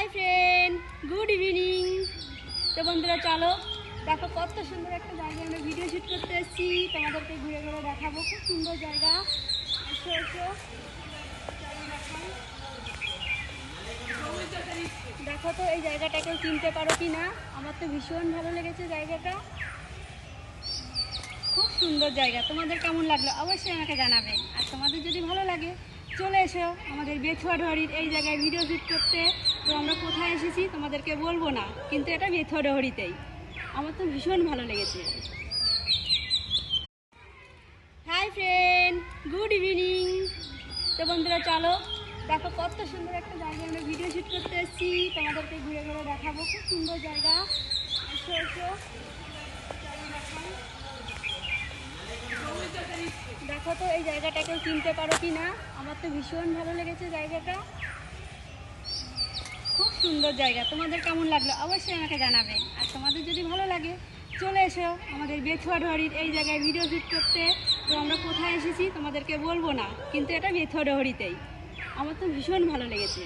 Hi friend, good evening. তো বন্ধুরা চলো, দেখো কত সুন্দর একটা জায়গায় আমরা ভিডিও শ্যুট করতে এসেছি। তোমাদেরকে ঘুরে ঘুরে দেখাবো, খুব সুন্দর জায়গা। এসো এসো, দেখো তো এই জায়গাটাকে চিনতে পারো কি না। আমার তো ভীষণ ভালো লেগেছে জায়গাটা, খুব সুন্দর জায়গা। তোমাদের কেমন লাগলো অবশ্যই আমাকে জানাবে। আর তোমাদের যদি ভালো লাগে চলে এসো আমাদের বেথুয়াডহরির এই জায়গায় ভিডিও শ্যুট করতে। তো আমরা কোথায় এসেছি তোমাদেরকে বলবো না, কিন্তু এটা বেথুয়াডহরিতেই। আমার তো ভীষণ ভালো লেগেছে। Hi friend, good evening. তো বন্ধুরা চলো, দেখো কত সুন্দর একটা জায়গায় আমরা ভিডিও শ্যুট করতে এসেছি। তোমাদেরকে ঘুরে ঘুরে দেখাবো, খুব সুন্দর জায়গা। এসো এসো, দেখো তো এই জায়গাটাকে চিনতে পারো কি না। আমার তো ভীষণ ভালো লেগেছে জায়গাটা, খুব সুন্দর জায়গা। তোমাদের কেমন লাগলো অবশ্যই আমাকে জানাবে। আর তোমাদের যদি ভালো লাগে চলে এসো আমাদের বেথুয়াডহরির এই জায়গায় ভিডিও শ্যুট করতে। তো আমরা কোথায় এসেছি তোমাদেরকে বলবো না, কিন্তু এটা বেথুয়াডহরিতেই। আমার তো ভীষণ ভালো লেগেছে।